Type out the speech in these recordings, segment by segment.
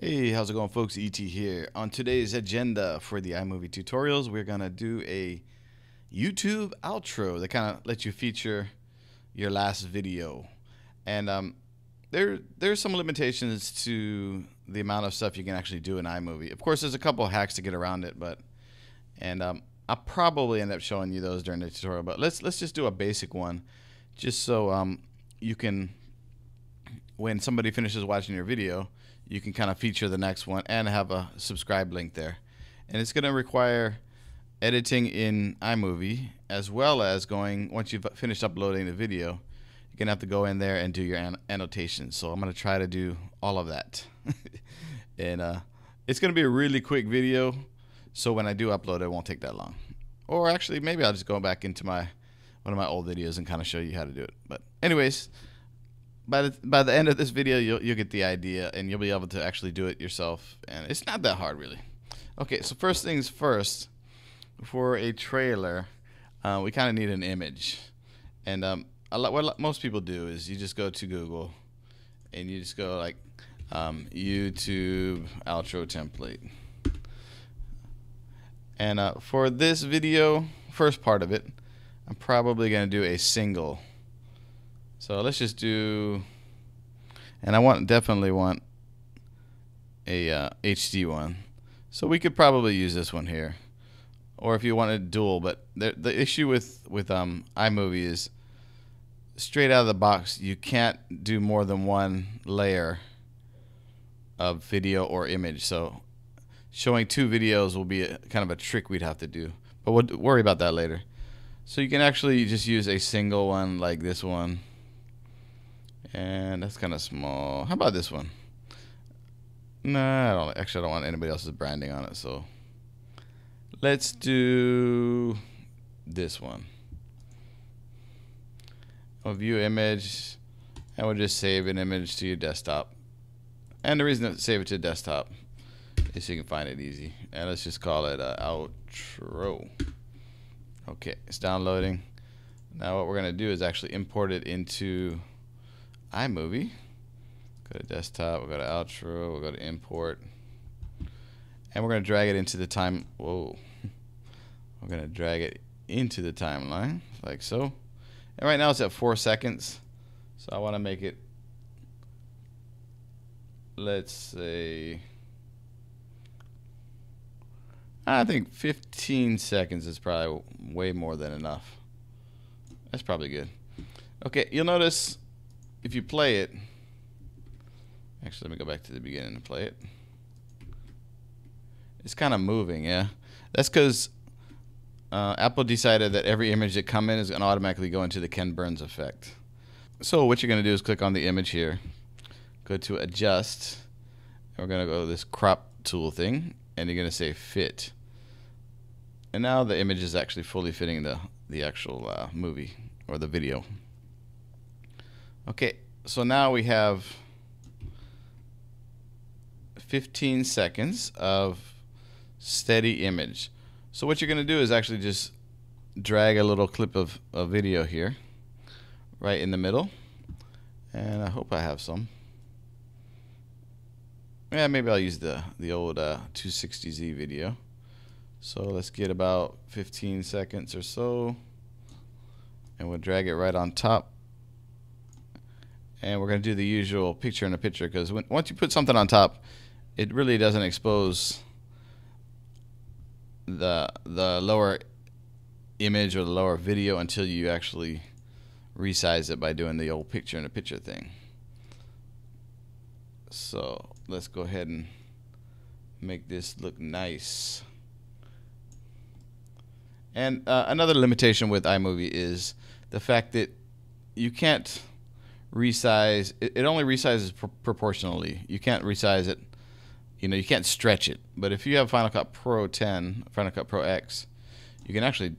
Hey, how's it going, folks? ET here. On today's agenda for the iMovie tutorials, we're gonna do a YouTube outro that kind of lets you feature your last video. And there's some limitations to the amount of stuff you can actually do in iMovie. Of course, there's a couple of hacks to get around it, I'll probably end up showing you those during the tutorial. But let's just do a basic one, just so you can, when somebody finishes watching your video, you can kind of feature the next one and have a subscribe link there. And it's going to require editing in iMovie, as well as once you've finished uploading the video, you're going to have to go in there and do your annotations. So I'm going to try to do all of that. And it's going to be a really quick video, so when I do upload it won't take that long. Or actually, maybe I'll just go back into one of my old videos and kind of show you how to do it. But anyways, by the end of this video, you'll get the idea, and you'll be able to actually do it yourself. And it's not that hard, really. Okay, so first things first, for a trailer, we kind of need an image. And what most people do is you just go to Google, and you just go like YouTube outro template. And for this video, first part of it, I'm probably going to do a single. So let's just do, and I definitely want a HD one. So we could probably use this one here, or if you wanted dual. But the issue with iMovie is, straight out of the box, you can't do more than one layer of video or image. So showing two videos will be kind of a trick we'd have to do, but we'll worry about that later. So you can actually just use a single one like this one. And that's kind of small. How about this one? Nah, I don't want anybody else's branding on it. So let's do this one. We'll view image, and we'll just save an image to your desktop. And the reason to save it to desktop is so you can find it easy. And let's just call it outro. Okay, it's downloading. Now what we're gonna do is actually import it into iMovie. Go to desktop, we'll go to outro, we'll go to import, and we're going to drag it into the we're going to drag it into the timeline like so. And right now it's at 4 seconds, so I want to make it, let's say, I think 15 seconds is probably way more than enough. That's probably good. Okay, you'll notice if you play it, actually let me go back to the beginning and play it. It's kind of moving, yeah. That's because Apple decided that every image that comes in is going to automatically go into the Ken Burns effect. So what you're going to do is click on the image here, go to adjust, and we're going to go to this crop tool thing, and you're going to say fit. And now the image is actually fully fitting the actual movie or the video. Okay, so now we have 15 seconds of steady image. So what you're going to do is actually just drag a little clip of a video here right in the middle. And I hope I have some. Yeah, maybe I'll use the old 260Z video. So let's get about 15 seconds or so, and we'll drag it right on top. And we're going to do the usual picture in a picture, because once you put something on top, it really doesn't expose the lower image or the lower video until you actually resize it by doing the old picture in a picture thing. So let's go ahead and make this look nice. And another limitation with iMovie is the fact that you can't resize. It only resizes proportionally. You can't resize it. You can't stretch it. But if you have Final Cut Pro 10, Final Cut Pro X, you can actually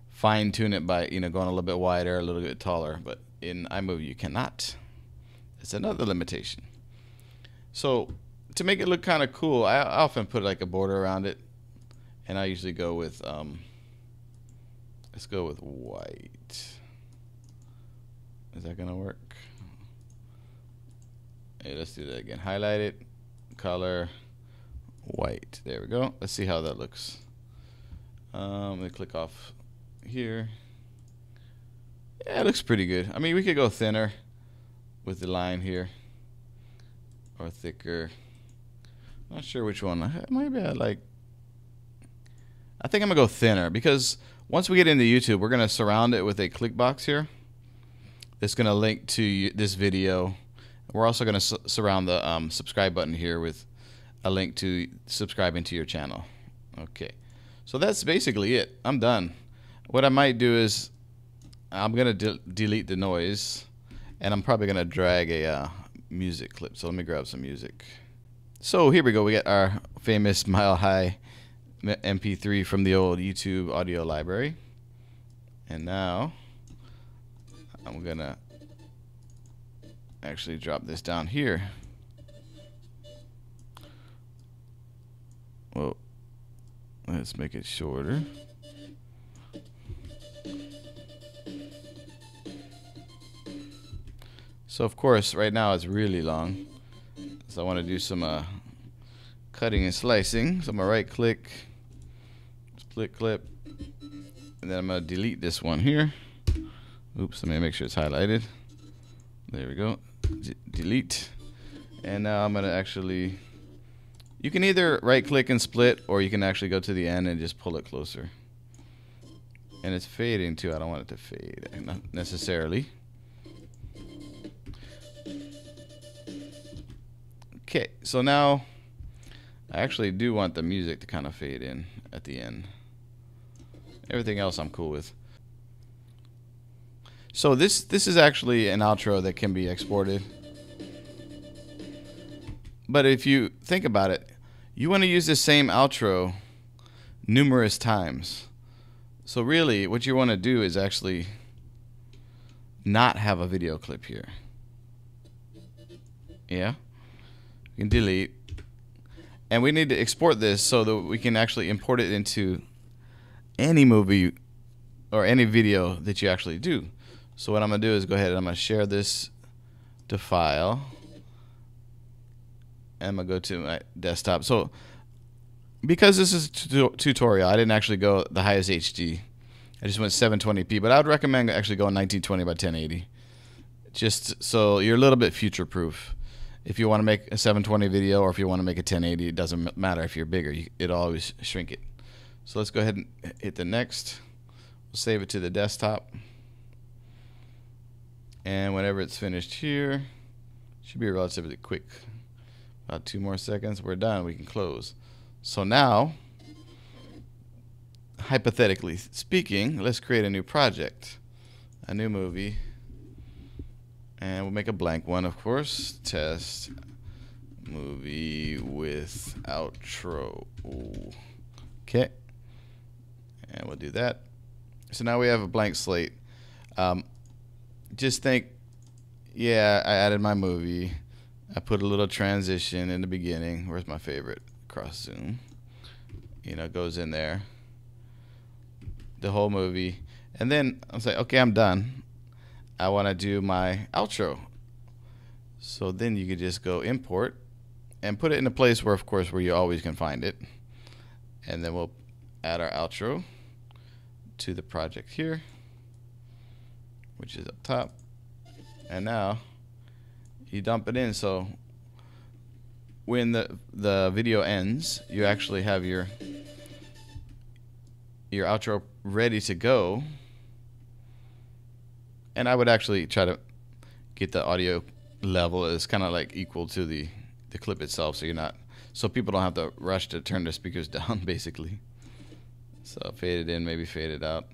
fine tune it by going a little bit wider, a little bit taller. But in iMovie, you cannot. It's another limitation. So to make it look kind of cool, I often put like a border around it, and I usually go with let's go with white. Is that gonna work? Hey, let's do that again. Highlight it, color white. There we go. Let's see how that looks. Let me click off here. Yeah, it looks pretty good. I mean, we could go thinner with the line here, or thicker. Not sure which one. Maybe I think I'm gonna go thinner, because once we get into YouTube, we're gonna surround it with a click box here. It's gonna link to this video. We're also gonna surround the subscribe button here with a link to subscribing to your channel. Okay, so that's basically it. I'm done. What I might do is I'm gonna delete the noise, and I'm probably gonna drag a music clip. So let me grab some music. So here we go. We got our famous Mile High MP3 from the old YouTube audio library. And now I'm gonna actually drop this down here. Well, let's make it shorter. So of course right now it's really long, so I want to do some cutting and slicing. So I'm gonna right click, split clip, and then I'm gonna delete this one here. Oops, let me make sure it's highlighted. There we go. Delete. And now I'm gonna actually, you can either right click and split, or you can actually go to the end and just pull it closer. And it's fading too. I don't want it to fade, not necessarily. Okay, so now I actually do want the music to kind of fade in at the end. Everything else I'm cool with. So this is actually an outro that can be exported. But if you think about it, you want to use the same outro numerous times. So really what you want to do is actually not have a video clip here. Yeah? You can delete. And we need to export this so that we can actually import it into any movie or any video that you actually do. So what I'm going to do is go ahead and I'm going to share this to file. And I'm going to go to my desktop. So because this is a tutorial, I didn't actually go the highest HD. I just went 720p, but I would recommend actually going 1920 by 1080. Just so you're a little bit future proof. If you want to make a 720 video, or if you want to make a 1080, it doesn't matter if you're bigger. It'll always shrink it. So let's go ahead and hit the next. We'll save it to the desktop. And whenever it's finished here, should be relatively quick. About 2 more seconds. We're done. We can close. So now, hypothetically speaking, let's create a new project, a new movie. And we'll make a blank one, of course. Test movie with outro. Okay. And we'll do that. So now we have a blank slate. Just think, yeah, I added my movie. I put a little transition in the beginning. Where's my favorite? Cross zoom. You know, goes in there. The whole movie. And then I'm saying, okay, I'm done. I want to do my outro. So then you could just go import and put it in a place where, of course, where you always can find it. And then we'll add our outro to the project here, which is up top. And now you dump it in. So when the video ends, you actually have your outro ready to go. And I would actually try to get the audio level as kind of like equal to the clip itself, so you're not, so people don't have to rush to turn their speakers down, basically. So fade it in, maybe fade it out.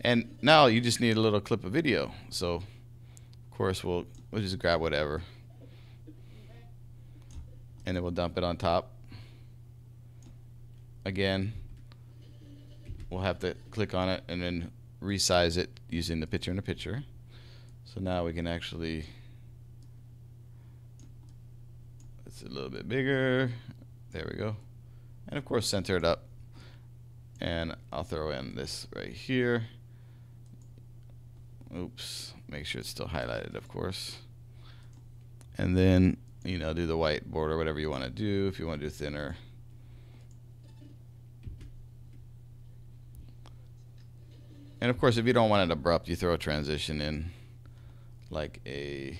And now you just need a little clip of video. So of course we'll just grab whatever, and then we'll dump it on top. Again, we'll have to click on it and then resize it using the picture in the picture. So now we can actually, it's a little bit bigger. There we go. And of course center it up. And I'll throw in this right here. Oops, make sure it's still highlighted, of course. And then you know, do the white border, whatever you want to do. If you want to do thinner. And of course, if you don't want it abrupt, you throw a transition in, like a,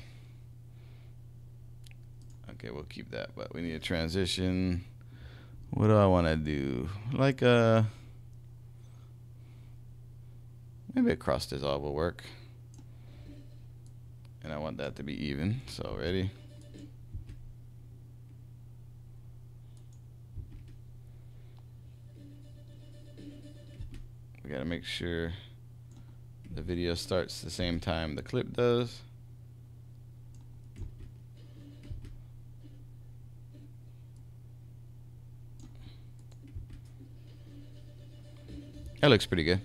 okay, we'll keep that, but we need a transition. What do I want to do? Like a, maybe a cross dissolve will work. And I want that to be even, so ready? We gotta make sure the video starts the same time the clip does. That looks pretty good.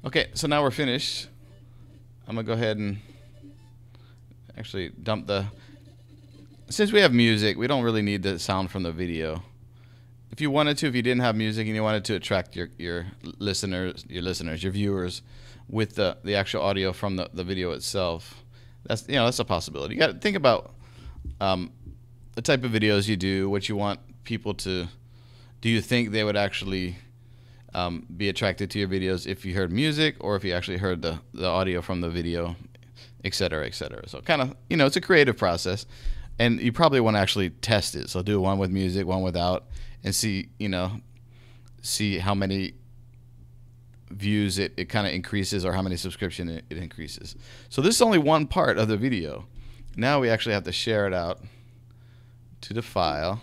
Okay, so now we're finished. I'm gonna go ahead and actually dump the, since we have music, we don't really need the sound from the video. If you wanted to, if you didn't have music and you wanted to attract your listeners, your viewers with the actual audio from the video itself, that's, you know, that's a possibility. You got to think about the type of videos you do, what you want people to, do you think they would actually be attracted to your videos if you heard music or if you actually heard the audio from the video, et cetera, et cetera. So kind of, you know, it's a creative process, and you probably want to actually test it. So do one with music, one without, and see, you know, see how many views it kind of increases or how many subscription it increases. So this is only one part of the video. Now we actually have to share it out to the file.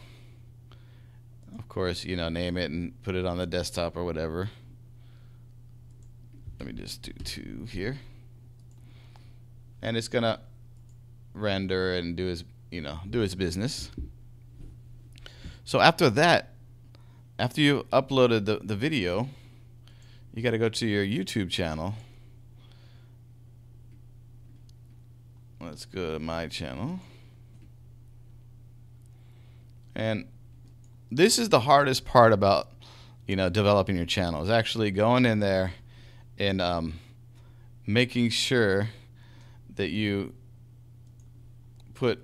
Of course, you know, name it and put it on the desktop or whatever. Let me just do 2 here. And it's gonna render and do its, you know, do its business. So after that, after you uploaded the video, you got to go to your YouTube channel. Let's go to my channel. And this is the hardest part about, you know, developing your channel, is actually going in there and making sure that you put,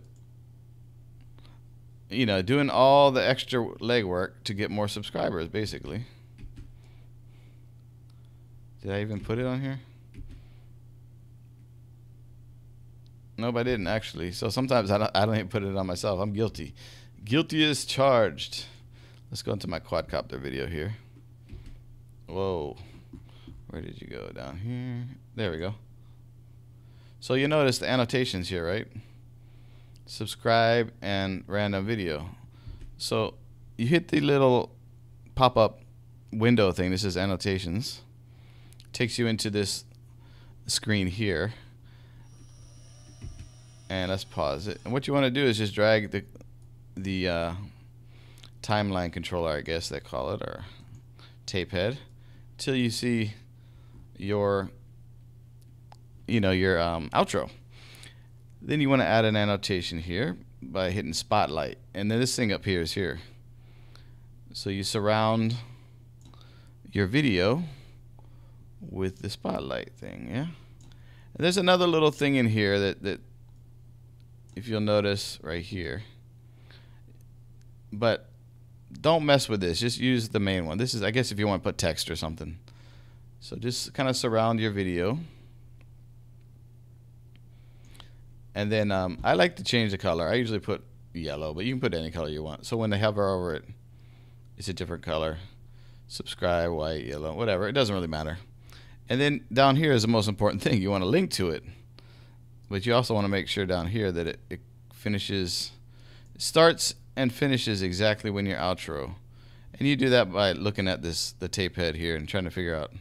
you know, doing all the extra legwork to get more subscribers, basically. Did I even put it on here? Nope, I didn't actually. So sometimes I don't even put it on myself. I'm guilty. Guilty as charged. Let's go into my quadcopter video here. Whoa. Where did you go? Down here. There we go. So you notice the annotations here, right? Subscribe and random video. So you hit the little pop-up window thing. This is annotations. Takes you into this screen here. And let's pause it. And what you want to do is just drag the timeline controller, I guess they call it, or tape head, till you see your, you know, your outro. Then you want to add an annotation here by hitting spotlight, and then this thing up here is here. So you surround your video with the spotlight thing, yeah. And there's another little thing in here that if you'll notice right here, but don't mess with this. Just use the main one. This is, I guess, if you want to put text or something. So just kind of surround your video. And then I like to change the color. I usually put yellow, but you can put any color you want. So when they hover over it, it's a different color. Subscribe, white, yellow, whatever. It doesn't really matter. And then down here is the most important thing. You want to link to it. But you also want to make sure down here that it finishes, starts and finishes exactly when your outro. And you do that by looking at the tape head here and trying to figure out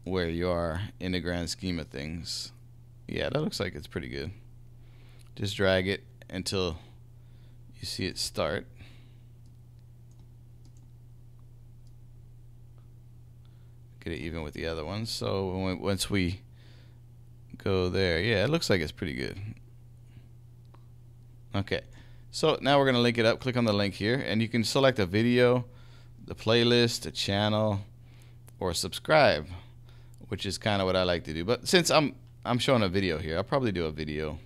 where you are in the grand scheme of things. Yeah, that looks like it's pretty good. Just drag it until you see it start. Get it even with the other ones. So once we go there, yeah, it looks like it's pretty good. Okay, so now we're going to link it up. Click on the link here, and you can select a video, the playlist, a channel, or subscribe, which is kind of what I like to do. But since I'm showing a video here, I'll probably do a video.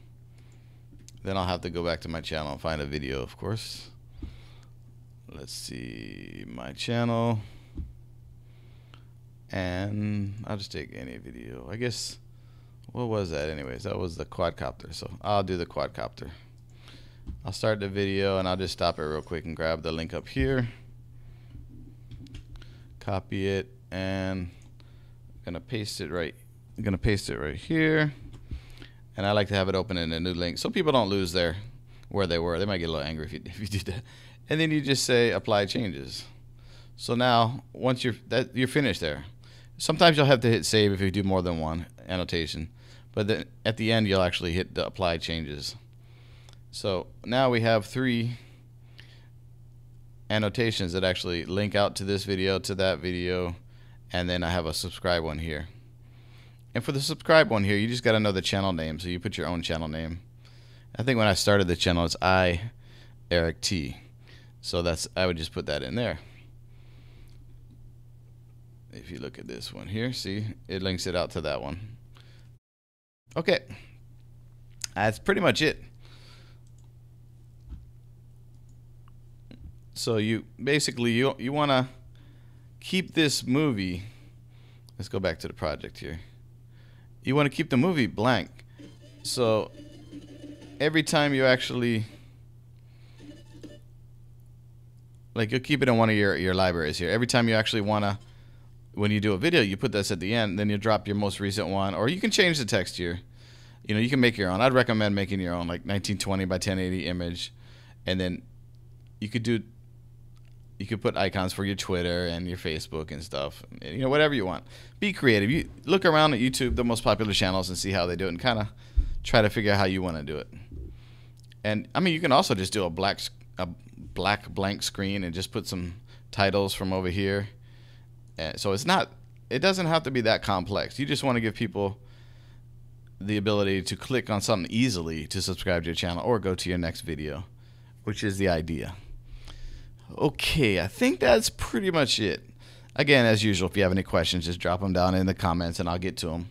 Then I'll have to go back to my channel and find a video, of course. Let's see, my channel. And I'll just take any video. I guess, what was that anyways? That was the quadcopter. So I'll do the quadcopter. I'll start the video and I'll just stop it real quick and grab the link up here. Copy it and I'm gonna paste it right. I'm gonna paste it right here. And I like to have it open in a new link so people don't lose where they were. They might get a little angry if you do that. And then you just say apply changes. So now once you're finished there. Sometimes you'll have to hit save if you do more than one annotation, but then at the end you'll actually hit the apply changes. So now we have 3 annotations that actually link out to this video, to that video, and then I have a subscribe one here. And for the subscribe one here, you just got to know the channel name, so you put your own channel name. I think when I started the channel, it's Eric T. So I would just put that in there. If you look at this one here, see, it links it out to that one. Okay, that's pretty much it. So you basically you want to keep this movie. Let's go back to the project here. You want to keep the movie blank. So every time you actually, like, you'll keep it in one of your libraries here. Every time you actually want to, when you do a video, you put this at the end, then you drop your most recent one, or you can change the text here. You know, you can make your own. I'd recommend making your own, like 1920 by 1080 image, and then you could put icons for your Twitter and your Facebook and stuff. You know, whatever you want. Be creative. You look around at YouTube, the most popular channels, and see how they do it, and kind of try to figure out how you want to do it. And I mean, you can also just do a black blank screen and just put some titles from over here. So it doesn't have to be that complex. You just want to give people the ability to click on something easily to subscribe to your channel or go to your next video, which is the idea. Okay, I think that's pretty much it. Again, as usual, if you have any questions, just drop them down in the comments and I'll get to them.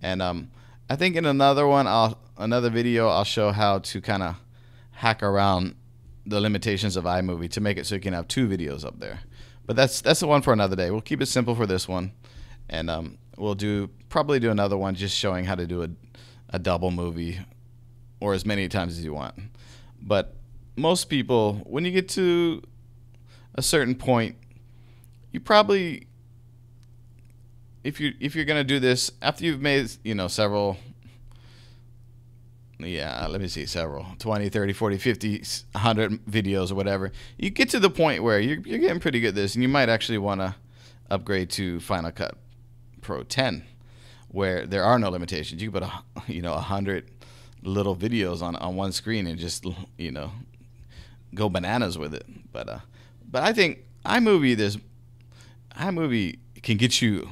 And I think in another video, I'll show how to kind of hack around the limitations of iMovie to make it so you can have 2 videos up there. But that's the one for another day. We'll keep it simple for this one, and we'll probably do another one just showing how to do a double movie, or as many times as you want. But most people, when you get to a certain point, you probably, if you're gonna do this after you've made, you know, several, let me see, several 20, 30, 40, 50, 100 videos or whatever, you get to the point where you're getting pretty good at this, and you might actually want to upgrade to Final Cut Pro 10, where there are no limitations. You can put 100 little videos on one screen and just, you know, go bananas with it. But I think iMovie can get you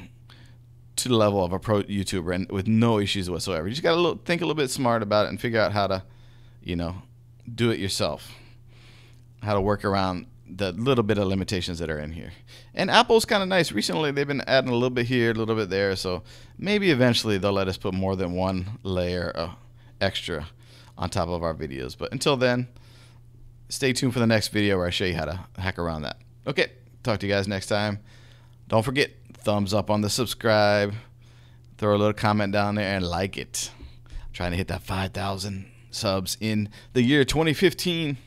to the level of a pro YouTuber and with no issues whatsoever. You just got to think a little bit smart about it and figure out how to, you know, do it yourself. How to work around the little bit of limitations that are in here. And Apple's kind of nice. Recently, they've been adding a little bit here, a little bit there. So maybe eventually they'll let us put more than one layer extra on top of our videos. But until then, stay tuned for the next video where I show you how to hack around that. Okay, talk to you guys next time. Don't forget, thumbs up on the subscribe. Throw a little comment down there and like it. I'm trying to hit that 5,000 subs in the year 2015.